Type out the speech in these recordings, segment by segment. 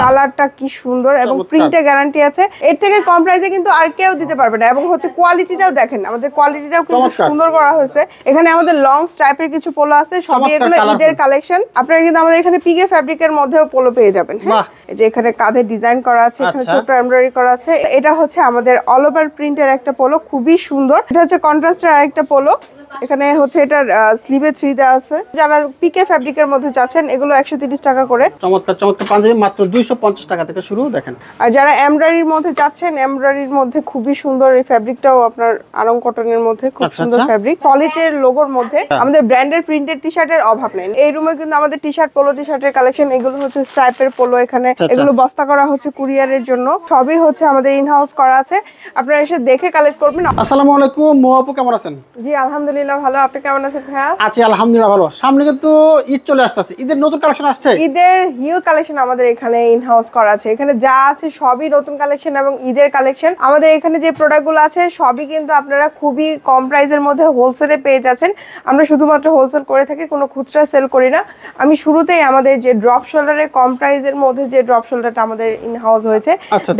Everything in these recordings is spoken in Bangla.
কালারটা কি সুন্দর এবং প্রিন্টে গ্যারান্টি আছে। এর থেকে কম প্রাইসে কিন্তু আর কেউ দিতে পারবে না। এবং হচ্ছে কোয়ালিটিটাও দেখেন, আমাদের কোয়ালিটিটাও কিন্তু সুন্দর করা হয়েছে। এখানে আমাদের লং স্ট্রাইপের কিছু পোলো আছে, সবই এগুলো ঈদের কালেকশন। আপনারা কিন্তু আমাদের এখানে পিকে ফ্যাব্রিকের মধ্যেও পোলো পেয়ে যাবেন। হ্যাঁ, এই যে এখানে কাঁধে ডিজাইন করা আছে, এখানে ছোট এমব্রয়ডারি করা আছে। এটা হচ্ছে আমাদের অল ওভার প্রিন্টের একটা পোলো, খুবই সুন্দর। এটা হচ্ছে কন্ট্রাস্টের আরেকটা পোলো। এখানে হচ্ছে এটা স্লিভে 3 দেওয়া আছে। যারা পিকে ফ্যাব্রিকের মধ্যে চাচ্ছেন এগুলো 130 টাকা করে। চমৎকার চমৎকার পাঞ্জাবি মাত্র 250 টাকা থেকে শুরু। দেখেন, আর যারা এমব্রয়ডারির মধ্যে চাচ্ছেন, এমব্রয়ডারির মধ্যে খুবই সুন্দর এই ফ্যাব্রিকটাও আপনার আরং কটনের মধ্যে খুব সুন্দর ফ্যাব্রিক। সলিডের লোগোর মধ্যে আমাদের ব্র্যান্ডের প্রিন্টেড টি-শার্টের অভাব নেই। এই রুমে কিন্তু আমাদের টি-শার্ট, পোলো টি-শার্টের কালেকশন, এগুলো হচ্ছে স্ট্রাইপের পোলো। এখানে এগুলো বস্তা করা হচ্ছে কুরিয়ারের জন্য, সবই হচ্ছে আমাদের ইন হাউস করা আছে। আপনারা এসে দেখে কালেক্ট করবেন। আসসালামু আলাইকুম, আপু কেমন আছেন? জি আলহামদুলিল্লাহ ভালো, আপনি কেমন আছেন ভাইয়া? আছি আলহামদুলিল্লাহ ভালো। সামনে কিন্তু ঈদ চলে আসছে, ঈদের নতুন কালেকশন আসছে। ঈদের হিউজ কালেকশন আমাদের এখানে ইন হাউস করা আছে। এখানে যা আছে সবই নতুন কালেকশন এবং ঈদের কালেকশন। আমাদের এখানে যে প্রোডাক্টগুলো আছে সবই কিন্তু আপনারা খুবই কম প্রাইসের মধ্যে হোলসেলে পেয়ে যাচ্ছেন। আমরা শুধুমাত্র হোলসেল করে থাকি, কোনো খুচরা সেল করি না। আমি শুরুতেই আমাদের যে ড্রপ শোল্ডারের কম প্রাইসের মধ্যে যে ড্রপ শোল্ডারটা আমাদের ইন হাউস হয়েছে,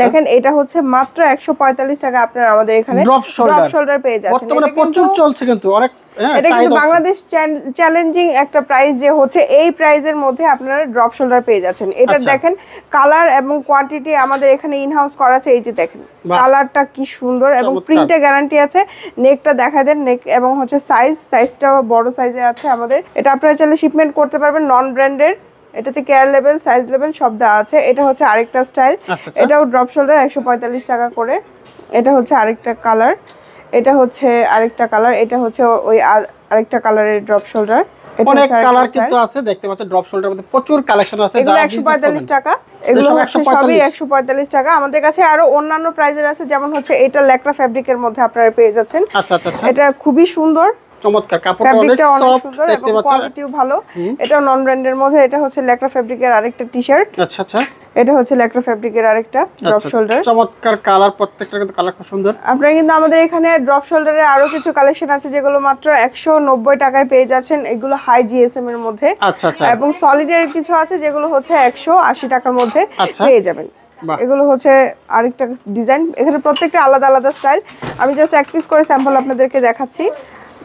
দেখেন এটা হচ্ছে মাত্র 145 টাকা। আপনারা আমাদের এখানে ড্রপ শোল্ডার পেয়ে যাচ্ছেন। বর্তমানে প্রচুর চলছে কিন্তু অনেক। এটা কিন্তু বাংলাদেশ চ্যালেঞ্জিং একটা প্রাইস যে হচ্ছে এই প্রাইসের মধ্যে আপনারা ড্রপ শোল্ডার পেয়ে যাচ্ছেন। এটা দেখেন কালার এবং কোয়ান্টিটি আমাদের এখানে ইন হাউস করা আছে। এই যে দেখেন কালারটা কি সুন্দর এবং প্রিন্টে গ্যারান্টি আছে। নেকটা দেখা দেন, নেক এবং হচ্ছে সাইজটাও বড় সাইজে আছে আমাদের। এটা আপনারা চাইলে শিপমেন্ট করতে পারবেন, নন ব্র্যান্ডের। এটাতে কেয়ার লেভেল, সাইজ লেভেল সব দেওয়া আছে। এটা হচ্ছে আরেকটা স্টাইল, এটাও ড্রপ শোল্ডার 145 টাকা করে। এটা হচ্ছে আরেকটা কালার, এটা হচ্ছে আরেকটা কালার, এটা হচ্ছে ওই আরেকটা কালারের ড্রপ শোল্ডার। অনেক কালার কিন্তু আছে, দেখতে পাচ্ছেন ড্রপ শোল্ডারের মধ্যে প্রচুর কালেকশন আছে। এগুলো 145 টাকা, এগুলো হচ্ছে সবই 145 টাকা। আমাদের কাছে আরো অন্যান্য প্রাইজের আছে, যেমন হচ্ছে এটা ল্যাকড়া ফ্যাব্রিকের মধ্যে আপনারা পেয়ে যাচ্ছেন। আচ্ছা আচ্ছা, এটা খুবই সুন্দর, চমৎকার কাপড়টা অনেক সফট, দেখতে পাচ্ছেন কোয়ালিটিও ভালো। এটা নন ব্র্যান্ডের মধ্যে। এটা হচ্ছে ল্যাকড়া ফ্যাব্রিকের আরেকটা টি-শার্ট। আচ্ছা আচ্ছা, এটা হচ্ছে ল্যাকড়া ফ্যাব্রিকের আরেকটা ড্রপ শোল্ডার। চমৎকার কালার, প্রত্যেকটা কিন্তু কালার খুব সুন্দর। আপনারা কিন্তু আমাদের এখানে ড্রপ শোল্ডারের আরো কিছু কালেকশন আছে যেগুলো মাত্র 190 টাকায় পেয়ে যাচ্ছেন। এগুলো হাই জিএসএম এর মধ্যে। আচ্ছা আচ্ছা, এবং সলিডের কিছু আছে যেগুলো হচ্ছে 180 টাকার মধ্যে পেয়ে যাবেন। এগুলো হচ্ছে আরেকটা ডিজাইন। এখানে প্রত্যেকটা আলাদা আলাদা স্টাইল। আমি জাস্ট এক পিস করে স্যাম্পল আপনাদেরকে দেখাচ্ছি।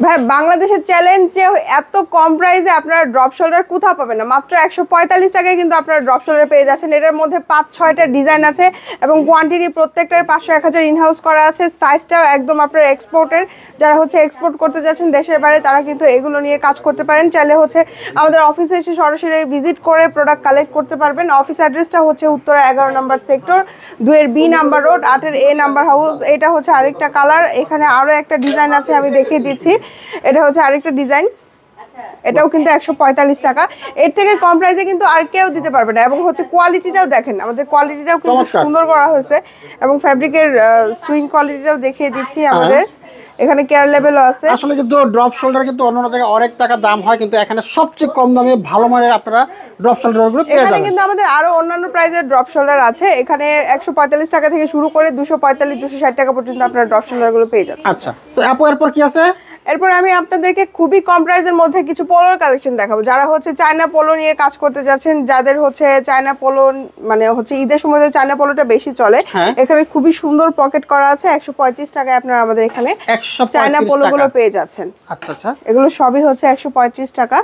ভাই বাংলাদেশের চ্যালেঞ্জ যে এত কম প্রাইসে আপনারা ড্রপ শোল্ডার কোথাও পাবেন না। মাত্র 145 টাকায় কিন্তু আপনারা ড্রপ শোল্ডার পেয়ে যাচ্ছেন। এটার মধ্যে 5-6টা ডিজাইন আছে এবং কোয়ান্টিটি প্রত্যেকটার 500-1000 ইনহাউস করা আছে। সাইজটাও একদম আপনার এক্সপোর্টের। যারা হচ্ছে এক্সপোর্ট করতে যাচ্ছেন দেশের বাইরে, তারা কিন্তু এগুলো নিয়ে কাজ করতে পারেন। চাইলে হচ্ছে আমাদের অফিসে এসে সরাসরি ভিজিট করে প্রোডাক্ট কালেক্ট করতে পারবেন। অফিস অ্যাড্রেসটা হচ্ছে Uttara 11 number sector, 2-এর B number road, 8-এর এ নাম্বার হাউস। এটা হচ্ছে আরেকটা কালার। এখানে আরো একটা ডিজাইন আছে, আমি দেখিয়ে দিচ্ছি। এটা হচ্ছে আরেকটা ডিজাইন, এটাও কিন্তু 145 টাকা। এর থেকে কম প্রাইসে কিন্তু আর কেউ দিতে পারবে না। এবং হচ্ছে কোয়ালিটিটাও দেখেন, আমাদের কোয়ালিটিটাও কিন্তু সুন্দর করা হয়েছে এবং ফ্যাব্রিকের সুইং কোয়ালিটিটাও দেখিয়ে দিচ্ছি। আমাদের এখানে কেয়ার লেভেলও আছে। আসলে কিন্তু ড্রপ শোল্ডার কিন্তু অন্য জায়গায় অনেক টাকা দাম হয়, কিন্তু এখানে সবচেয়ে কম দামে ভালো মানের আপনারা ড্রপ শোল্ডারগুলো পেয়ে যাবেন। এখানে কিন্তু আমাদের আরো অন্যান্য প্রাইসের ড্রপ শোল্ডার আছে। এখানে 145 টাকা থেকে শুরু করে 245-260 টাকা পর্যন্ত আপনারা ড্রপ শোল্ডারগুলো পেয়ে যাচ্ছেন। আচ্ছা, তো আপু এরপর কি আছে? এরপর আমি আপনাদেরকে খুবই কম প্রাইসের মধ্যে কিছু পোলোর কালেকশন দেখাবো। যারা হচ্ছে চায়না পোলো নিয়ে কাজ করতে যাচ্ছেন, যাদের হচ্ছে চায়না পোলো মানে হচ্ছে ঈদের সময় চায়না পোলোটা বেশি চলে, এখানে খুবই সুন্দর পকেট করা আছে। 135 টাকায় আপনারা আমাদের এখানে চায়না পোলোগুলো পেয়ে যাচ্ছেন। আচ্ছা আচ্ছা, এগুলো সবই হচ্ছে 135 টাকা।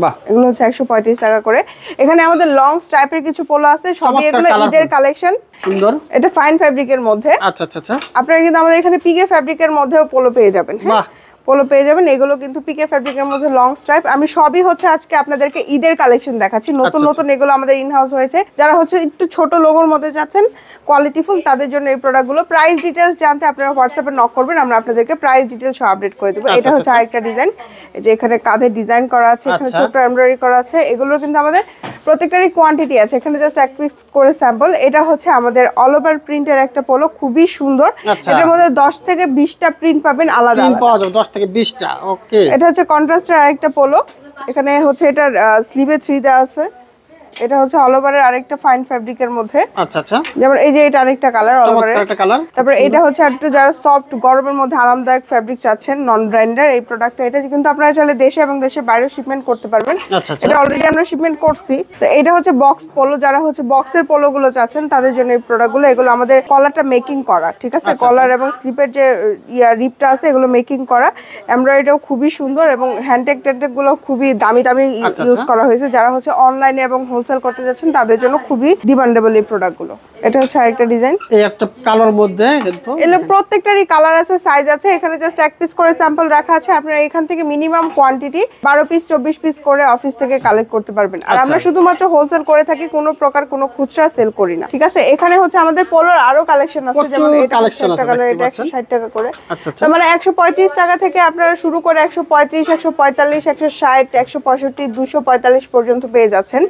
বাহ, এগুলো হচ্ছে 135 টাকা করে। এখানে আমাদের লং স্ট্রাইপের কিছু পোলো আছে, সবই এগুলো ঈদের কালেকশন, সুন্দর। এটা ফাইন ফ্যাব্রিকের মধ্যে। আচ্ছা আচ্ছা, আপনারা কিন্তু আমাদের এখানে পিকে ফ্যাব্রিকের মধ্যেও পোলো পেয়ে যাবেন। হ্যাঁ, পোলো পেয়ে যাবেন। এগুলো কিন্তু পিকে ফ্যাব্রিকের মধ্যে লং স্ট্রাইপ। আমি সবই হচ্ছে আজকে আপনাদেরকে ঈদের কালেকশন দেখাচ্ছি। নতুন নতুন এগুলো আমাদের ইন হাউস হয়েছে। যারা হচ্ছে একটু ছোট লোগোর মধ্যে যাচ্ছেন, কোয়ালিটিফুল, তাদের জন্য এই প্রোডাক্টগুলো। প্রাইস ডিটেইলস জানতে আপনারা হোয়াটসঅ্যাপে নক করবেন, আমরা আপনাদেরকে প্রাইস ডিটেইলস সব আপডেট করে দেব। এটা হচ্ছে আরেকটা ডিজাইন, যে এখানে কাঁধে ডিজাইন করা আছে, এখানে ছোট এমব্রয়ডারি করা আছে। এগুলো কিন্তু আমাদের প্রত্যেকটারই কোয়ান্টিটি আছে। এখানে জাস্ট এক পিস করে স্যাম্পল। এটা হচ্ছে আমাদের অল ওভার প্রিন্টের একটা পোলো, খুবই সুন্দর। এটার মধ্যে 10 থেকে 20টা প্রিন্ট পাবেন আলাদা আলাদা। পাওয়া যাবে 10 থেকে 20টা। ওকে, এটা হচ্ছে কন্ট্রাস্টের আরেকটা পোলো। এখানে হচ্ছে এটা স্লিভে 3 দেওয়া আছে। এটা হচ্ছে অল ওভারের আরেকটা ফাইন ফ্যাব্রিকের মধ্যে। আচ্ছা আচ্ছা, যেমন এই যে এটা আরেকটা কালার অল ওভারের একটা কালার। তারপর এটা হচ্ছে একটু যারা সফট গরমের মধ্যে আরামদায়ক ফ্যাব্রিক চাচ্ছেন নন ব্র্যান্ডের এই প্রোডাক্টটা, এটা কিন্তু আপনারা চাইলে দেশে এবং দেশের বাইরেও শিপমেন্ট করতে পারবেন। আচ্ছা আচ্ছা, এটা অলরেডি আমরা শিপমেন্ট করছি। তো এটা হচ্ছে বক্স পোলো, যারা হচ্ছে বক্সের পোলো গুলো চাচ্ছেন তাদের জন্য এই প্রোডাক্টগুলো। এগুলো আমাদের কলারটা মেকিং করা, ঠিক আছে, কলার এবং স্লিপের যে রিপটা আছে এগুলো মেকিং করা, এমব্রয়ডারিটাও খুবই সুন্দর এবং হ্যান্ডটেক টেকটেক গুলো খুবই দামি দামি ইউজ করা হয়েছে। যারা হচ্ছে অনলাইনে এবং হোলসেল করতে যাচ্ছেন তাদের জন্য খুবই ডিমান্ডেবল এই প্রোডাক্টগুলো। এটা হচ্ছে আরেকটা ডিজাইন, এই একটা কালার মধ্যে কিন্তু এগুলো প্রত্যেকটারই কালার আছে, সাইজ আছে। এখানে জাস্ট এক পিস করে স্যাম্পল রাখা আছে, আপনারা এখান থেকে মিনিমাম কোয়ান্টিটি 12 পিস 24 পিস করে অফিস থেকে কালেক্ট করতে পারবেন। আর আমরা শুধুমাত্র হোলসেল করে থাকি, কোনো প্রকার কোনো খুচরা সেল করি না, ঠিক আছে। এখানে হচ্ছে আমাদের পোলোর আরো কালেকশন আছে, যেমন এটা 60 টাকা, এটা 160 টাকা করে। তার মানে 135 টাকা থেকে আপনারা শুরু করে 135, 145, 160, 165, 245 পর্যন্ত পেয়ে যাচ্ছেন।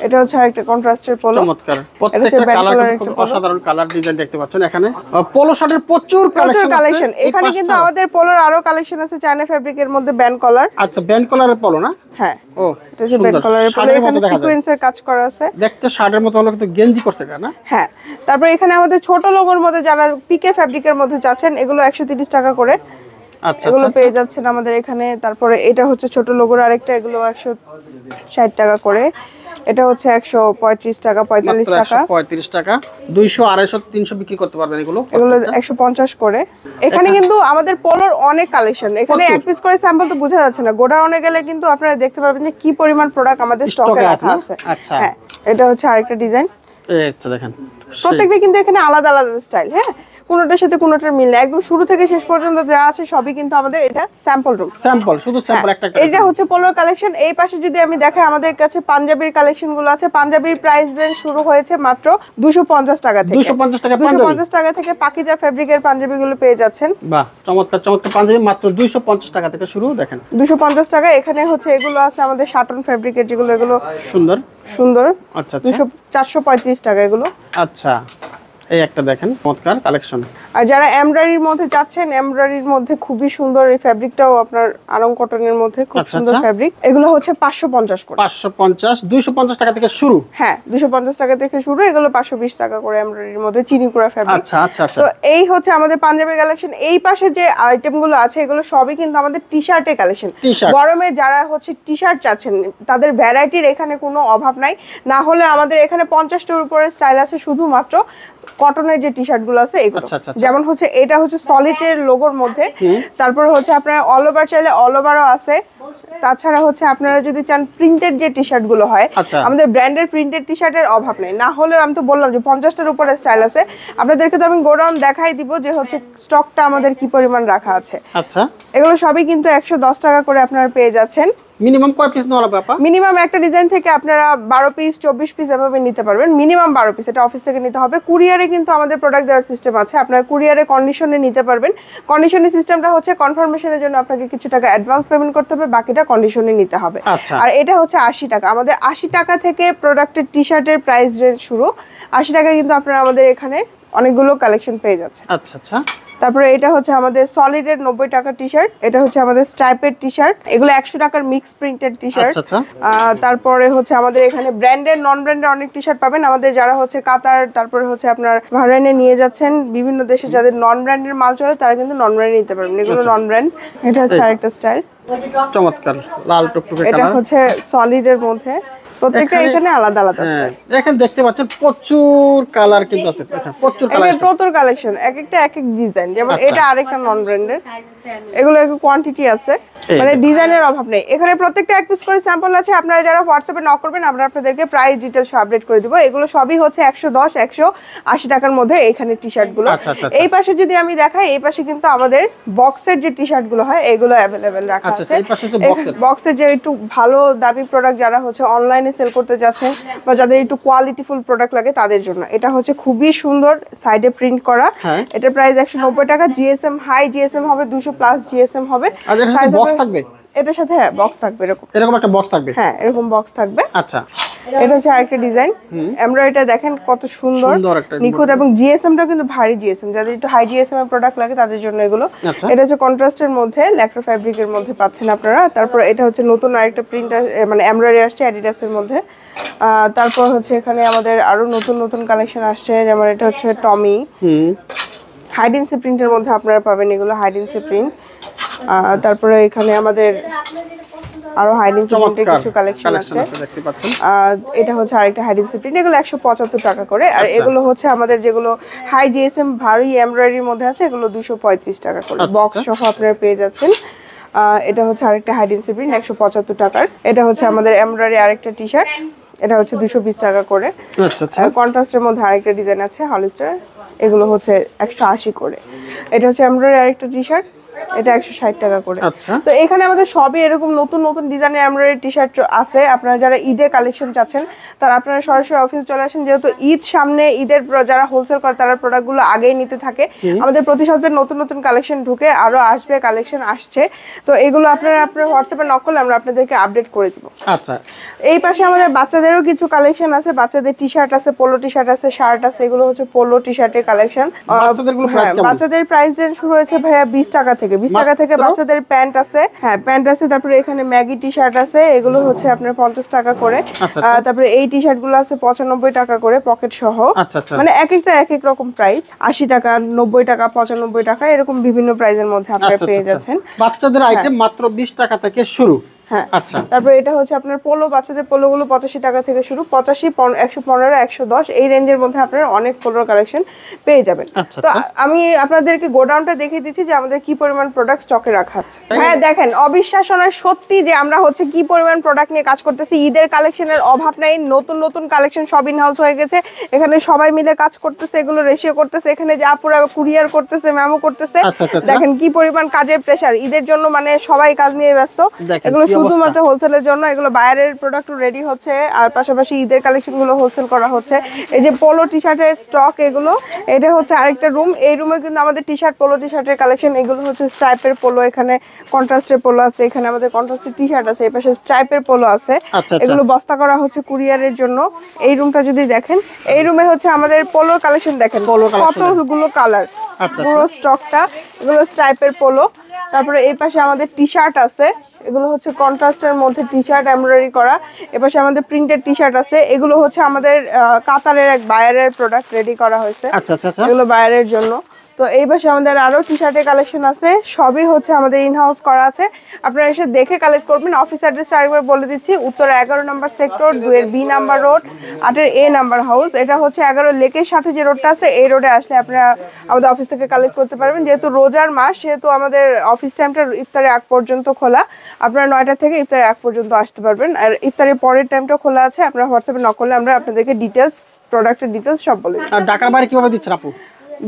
এটা হচ্ছে আরেকটা কন্ট্রাস্টের পোলো, চমৎকার। প্রত্যেকটা কালার খুব অসাধারণ কালার ডিজাইন দেখতে পাচ্ছেন এখানে। পোলো শার্টের প্রচুর কালেকশন। এখানে কিন্তু আমাদের পোলোর আরো কালেকশন আছে চায়না ফেব্রিকের মধ্যে ব্যান্ড কলার। আচ্ছা, ব্যান্ড কলারের পোলো না? হ্যাঁ, ও এটা হচ্ছে ব্যান্ড কলারের পোলো, এখানে সিকোয়েন্সের কাজ করা আছে। দেখতে শার্টের মতো হলো কিন্তু গেঞ্জি করছে না? হ্যাঁ। তারপর এখানে আমাদের ছোট লোগোর মধ্যে যারা পিকে ফেব্রিকের মধ্যে চাচ্ছেন এগুলো 130 টাকা করে। আচ্ছা, এগুলো পেয়ে যাচ্ছেন আমাদের এখানে। তারপরে এটা হচ্ছে ছোট লোগোর আরেকটা, এগুলো 160 টাকা করে। এটা হচ্ছে 135 টাকা, 45 টাকা, 135 টাকা, 200, 250, 300 বিক্রি করতে পারবেন এগুলো। 150 করে। এখানে কিন্তু আমাদের পোলোর অনেক কালেকশন। এখানে এক পিস করে স্যাম্পল তো বোঝা যাচ্ছে না, গোডাউনে গেলে কিন্তু আপনারা দেখতে পারবেন যে কি পরিমাণ প্রোডাক্ট আমাদের স্টকে রাখা আছে। আচ্ছা, হ্যাঁ, এটা হচ্ছে আরেকটা ডিজাইন। এই তো দেখেন, প্রত্যেকটা কিন্তু এখানে আলাদা আলাদা স্টাইল। হ্যাঁ, কোনোটার সাথে কোনোটার মিল নেই, একদম শুরু থেকে শেষ পর্যন্ত যা আছে সবই কিন্তু আমাদের এটা স্যাম্পল রুম, স্যাম্পল, শুধু স্যাম্পল একটা। এইটা হচ্ছে পোলোর কালেকশন। এই পাশে যদি আমি দেখাই আমাদের কাছে পাঞ্জাবির কালেকশন গুলো আছে। পাঞ্জাবির প্রাইস রেঞ্জ শুরু হয়েছে মাত্র 250 টাকা থেকে। 250 টাকা, 250 টাকা থেকে পাকিজা ফেব্রিকের পাঞ্জাবি গুলো পেয়ে যাচ্ছেন। বাহ, চমৎকার চমৎকার পাঞ্জাবি মাত্র 250 টাকা থেকে শুরু। দেখেন 250 টাকা। এখানে হচ্ছে এগুলো আছে আমাদের শাটন ফেব্রিকের, যেগুলো এগুলো সুন্দর সুন্দর। আচ্ছা আচ্ছা, 435 টাকা এগুলো। আচ্ছা, এই একটা দেখেন চমৎকার কালেকশন। আর যারা এমব্রয়ডারির মধ্যে চাচ্ছেন, এমব্রয়ডারির মধ্যে খুবই সুন্দর এই ফেব্রিকটাও আপনার আরং কটনের মধ্যে খুব সুন্দর ফেব্রিক। এগুলো হচ্ছে 550 করে। 550, 250 টাকা থেকে শুরু। হ্যাঁ, 250 টাকা থেকে শুরু। এগুলো 520 টাকা করে এমব্রয়ডারির মধ্যে চিনি করা ফেব্রিক। আচ্ছা আচ্ছা আচ্ছা। তো এই হচ্ছে আমাদের পাঞ্জাবির কালেকশন। এই পাশে যে আইটেমগুলো আছে এগুলো সবই কিন্তু আমাদের টি-শার্টের কালেকশন। গরমে যারা হচ্ছে টি-শার্ট চাচ্ছেন তাদের ভ্যারাইটির এখানে কোনো অভাব নাই। না হলে আমাদের এখানে 50টার উপরে স্টাইল আছে শুধুমাত্র কটনের যে টি-শার্ট গুলো আছে এগুলো। যেমন হচ্ছে এটা হচ্ছে সলিডের লোগোর মধ্যে। তারপর হচ্ছে আপনার অল ওভার চাইলে অল ওভারও আছে। তাছাড়া হচ্ছে আপনারা যদি চান প্রিন্টেড যে টি-শার্ট গুলো হয়, আমাদের ব্র্যান্ডের প্রিন্টেড টি-শার্টের অভাব নেই। না হলে আমি তো বললাম যে 50টার উপরে স্টাইল আছে। আপনাদেরকে তো আমি গোডাউন দেখাই দিব যে হচ্ছে স্টকটা আমাদের কি পরিমাণ রাখা আছে। আচ্ছা, এগুলো সবই কিন্তু 110 টাকা করে আপনারা পেয়ে যাচ্ছেন। মিনিমাম কয় পিস নেওয়া লাগবে আপা? মিনিমাম একটা ডিজাইন থেকে আপনারা 12 পিস 24 পিস এভাবে নিতে পারবেন। মিনিমাম 12 পিস, এটা অফিস থেকে নিতে হবে। কুরিয়ারে কিন্তু আমাদের প্রোডাক্ট দেওয়ার সিস্টেম আছে, আপনারা কুরিয়ারে কন্ডিশনে নিতে পারবেন। কন্ডিশনের সিস্টেমটা হচ্ছে কনফার্মেশনের জন্য আপনাকে কিছু টাকা অ্যাডভান্স পেমেন্ট করতে হবে, বাকিটা কন্ডিশনে নিতে হবে। আর এটা হচ্ছে 80 টাকা। আমাদের 80 টাকা থেকে প্রোডাক্টের টি-শার্টের প্রাইস রেঞ্জ শুরু। 80 টাকা কিন্তু আপনারা আমাদের এখানে অনেকগুলো কালেকশন পেয়ে যাচ্ছে। আচ্ছা আচ্ছা। তারপরে এটা হচ্ছে আমাদের সলিডের 90 টাকা টি-শার্ট। এটা হচ্ছে আমাদের স্ট্রাইপের টি-শার্ট। এগুলো 100 টাকার মিক্স প্রিন্টেড টি-শার্ট। তারপরে হচ্ছে আমাদের এখানে ব্র্যান্ডের নন ব্র্যান্ডের অনেক টি-শার্ট পাবেন। আমাদের যারা হচ্ছে কাতার, তারপরে হচ্ছে আপনার বাহরাইনে নিয়ে যাচ্ছেন, বিভিন্ন দেশে যাদের নন ব্র্যান্ডের মাল চলে তারা কিন্তু নন ব্র্যান্ড নিতে পারবেন। এগুলো নন ব্র্যান্ড। এটা হচ্ছে আরেকটা স্টাইল, চমৎকার লাল টুকটুকে কালার। এটা হচ্ছে সলিডের মধ্যে। প্রত্যেকটা এখানে আলাদা আলাদা স্টাইল। দেখেন, দেখতে পাচ্ছেন প্রচুর কালার কিন্তু আছে। প্রচুর কালার, প্রচুর কালেকশন, এক একটা এক এক ডিজাইন। যেমন এটা আরেকটা নন ব্র্যান্ডের, এগুলো একটু কোয়ান্টিটি আছে, মানে ডিজাইনের অভাব নেই। এখানে প্রত্যেকটা এক পিস করে স্যাম্পল আছে। আপনারা যারা হোয়াটসঅ্যাপে নক করবেন আমরা আপনাদেরকে প্রাইস ডিটেইলস আপডেট করে দিব। এগুলো সবই হচ্ছে 110, 180 টাকার মধ্যে এখানে টি-শার্ট গুলো। এই পাশে যদি আমি দেখাই, এই পাশে কিন্তু আমাদের বক্সের যে টি-শার্ট গুলো হয় এগুলো অ্যাভেলেবেল রাখা আছে। বক্সের যে একটু ভালো দামি প্রোডাক্ট যারা হচ্ছে অনলাইন সেল করতে যাচ্ছেন বা যাদের একটু কোয়ালিটিফুল প্রোডাক্ট লাগে তাদের জন্য এটা হচ্ছে খুবই সুন্দর, সাইডে প্রিন্ট করা। এটার প্রাইস 190 টাকা। জিএসএম হাই জিএসএম হবে, 200 প্লাস জিএসএম হবে। বক্স থাকবে এটার সাথে, হ্যাঁ বক্স থাকবে, এরকম একটা বক্স থাকবে। হ্যাঁ, এরকম বক্স থাকবে। আচ্ছা, এটা হচ্ছে আরেকটা ডিজাইন, এমব্রয়ডারিটা দেখেন কত সুন্দর নিখুঁত, এবং জিএসএমটা কিন্তু ভারী জিএসএম, যাদের একটু হাই জিএসএম এর প্রোডাক্ট লাগে তাদের জন্য এগুলো। এটা হচ্ছে কন্ট্রাস্টের মধ্যে ল্যাক্টো ফ্যাব্রিকের মধ্যে পাচ্ছেন আপনারা। তারপর এটা হচ্ছে নতুন আরেকটা প্রিন্ট মানে এমব্রয়ডারি আসছে অ্যাডিডাসের মধ্যে। তারপর হচ্ছে এখানে আমাদের আরো নতুন নতুন কালেকশন আসছে, যেমন এটা হচ্ছে টমি হাইডেন্সি প্রিন্টের মধ্যে আপনারা পাবেন এগুলো, হাইডেন্সি প্রিন্ট। তারপরে এখানে আমাদের আরো হাইডেন্সি প্রিন্টের কিছু কালেকশন আছে, দেখতে পাচ্ছেন। এটা হচ্ছে আরেকটা হাইডেন্সি প্রিন্ট, এগুলো 175 টাকা করে। আর এগুলো হচ্ছে আমাদের যেগুলো হাই জিএসএম ভারী এমব্রয়ডারির মধ্যে আছে, এগুলো 235 টাকা করে বক্স সহ আপনারা পেয়ে যাচ্ছেন। এটা হচ্ছে আরেকটা হাইডেন্সি প্রিন্ট 175 টাকার। এটা হচ্ছে আমাদের এমব্রয়ডারি আরেকটা টি শার্ট, এটা হচ্ছে 220 টাকা করে। কন্ট্রাস্টের মধ্যে আরেকটা ডিজাইন আছে হলিস্টার, এগুলো হচ্ছে 180 করে। এটা হচ্ছে এমব্রয়ডারি আরেকটা টি শার্ট, এটা 160 টাকা করে। তো এখানে আমাদের সবই এরকম নতুন নতুন ডিজাইনের এমব্রয়ডারি টি শার্ট আছে। আপনারা যারা ঈদের কালেকশন চাচ্ছেন তারা আপনারা সরাসরি অফিস চলে আসেন, যেহেতু ঈদ সামনে, ঈদের যারা হোলসেল করে তারা প্রোডাক্টগুলো আগেই নিতে থাকে। আমাদের প্রতি সপ্তাহে নতুন নতুন কালেকশন ঢুকে, আরো আসবে, কালেকশন আসছে। তো এগুলো আপনারা আপনার হোয়াটসঅ্যাপে নক করলে আমরা আপনাদেরকে আপডেট করে দিব। আচ্ছা, এই পাশে আমাদের বাচ্চাদেরও কিছু কালেকশন আছে, বাচ্চাদের টি শার্ট আছে, পোলো টি শার্ট আছে, শার্ট আছে। এগুলো হচ্ছে পোলো টি শার্টের কালেকশন। বাচ্চাদের প্রাইস রেঞ্জ শুরু হয়েছে ভাইয়া 20 টাকা থেকে, 20 টাকা থেকে বাচ্চাদের প্যান্ট আছে। হ্যাঁ, প্যান্ট আছে। তারপরে এখানে ম্যাগি টি শার্ট আছে, এগুলো হচ্ছে আপনার 50 টাকা করে। তারপরে এই টি শার্ট গুলো আছে 95 টাকা করে পকেট সহ। মানে এক একটা এক এক রকম প্রাইস, 80 টাকা, 90 টাকা, 95 টাকা, এরকম বিভিন্ন প্রাইসের মধ্যে আপনারা পেয়ে যাচ্ছেন। বাচ্চাদের আইটেম মাত্র 20 টাকা থেকে শুরু। হ্যাঁ, আচ্ছা। তারপর এটা হচ্ছে আপনার পোলো, বাচ্চাদের পোলোগুলো 85 টাকা থেকে শুরু, 85, 115, 110 এই রেঞ্জের মধ্যে আপনারা অনেক পোলোর কালেকশন পেয়ে যাবেন। তো আমি আপনাদেরকে গোডাউনটা দেখিয়ে দিচ্ছি যে আমাদের কি পরিমাণ প্রোডাক্ট স্টকে রাখা আছে। হ্যাঁ দেখেন, অবিশ্বাস্য নয়, সত্যি যে আমরা হচ্ছে কি পরিমাণ প্রোডাক্ট নিয়ে কাজ করতেছি। ঈদের কালেকশনের অভাব নাই, নতুন নতুন কালেকশন সব ইন হাউস হয়ে গেছে। এখানে সবাই মিলে কাজ করতেছে, এগুলো রেশিও করতেছে। এখানে যে আপুরা কুরিয়ার করতেছে, মেমো করতেছে, দেখেন কি পরিমাণ কাজের প্রেসার। ঈদের জন্য মানে সবাই কাজ নিয়ে ব্যস্ত। এগুলো শুধুমাত্র হোলসেলের জন্য, এগুলো বাইরের প্রোডাক্ট রেডি হচ্ছে, আর পাশাপাশি ঈদের কালেকশন গুলো হোলসেল করা হচ্ছে। এই যে পোলো টি শার্টের স্টক, এগুলো এটা হচ্ছে আরেকটা রুম। এই রুমে কিন্তু আমাদের টি শার্ট, পোলো টি শার্টের কালেকশন, এগুলো হচ্ছে স্ট্রাইপের পোলো, এখানে কন্ট্রাস্টের পোলো আছে, এখানে আমাদের কন্ট্রাস্টের টি শার্ট আছে, এই পাশে স্ট্রাইপের পোলো আছে। এগুলো বস্তা করা হচ্ছে কুরিয়ারের জন্য। এই রুমটা যদি দেখেন, এই রুমে হচ্ছে আমাদের পোলোর কালেকশন, দেখেন কতগুলো কালার, পুরো স্টকটা। এগুলো স্ট্রাইপের পোলো। তারপরে এই পাশে আমাদের টি শার্ট আছে, এগুলো হচ্ছে কন্ট্রাস্টের মধ্যে টি শার্ট এমব্রয়ডারি করা। এপাশে আমাদের প্রিন্টেড টি শার্ট আছে, এগুলো হচ্ছে আমাদের কাতারের এক বায়ারের প্রোডাক্ট রেডি করা হয়েছে, এগুলো বায়ারের জন্য। তো এই পাশে আমাদের আরো টি শার্টের কালেকশন আছে, সবই হচ্ছে আমাদের ইন হাউস করা আছে। আপনারা এসে দেখে কালেক্ট করবেন। অফিস অ্যাড্রেসটা আরেকবার বলে দিচ্ছি, উত্তর 11 number sector, 2 B number road, 8 A number house. এটা হচ্ছে 11 লেকের সাথে যে রোডটা আছে, এই রোডে আসলে আপনারা আমাদের অফিস থেকে কালেক্ট করতে পারবেন। যেহেতু রোজার মাস, সেহেতু আমাদের অফিস টাইমটা ইফতারের আগ পর্যন্ত খোলা। আপনারা 9টা থেকে ইফতারের আগ পর্যন্ত আসতে পারবেন। আর ইফতারের পরের টাইমটা খোলা আছে। আপনারা হোয়াটসঅ্যাপে নক করলে আমরা আপনাদেরকে ডিটেলস, প্রোডাক্টের ডিটেলস সব বলে দিই। আর ঢাকার বাইরে কিভাবে দিচ্ছেন আপু?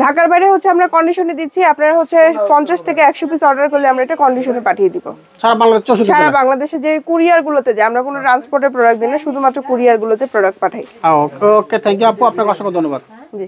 ঢাকার বাইরে হচ্ছে আমরা কন্ডিশনে দিচ্ছি। আপনারা হচ্ছে 50 থেকে 100 পিস অর্ডার করলে আমরা এটা কন্ডিশনে পাঠিয়ে দিব সারা বাংলাদেশে। যে কুরিয়ার গুলোতে, যে আমরা কোনো ট্রান্সপোর্টের প্রোডাক্ট দিই না, শুধুমাত্র কুরিয়ার গুলোতে প্রোডাক্ট পাঠাই। ওকে, থ্যাংক ইউ আপু, আপনাকে অসংখ্য ধন্যবাদ। জি।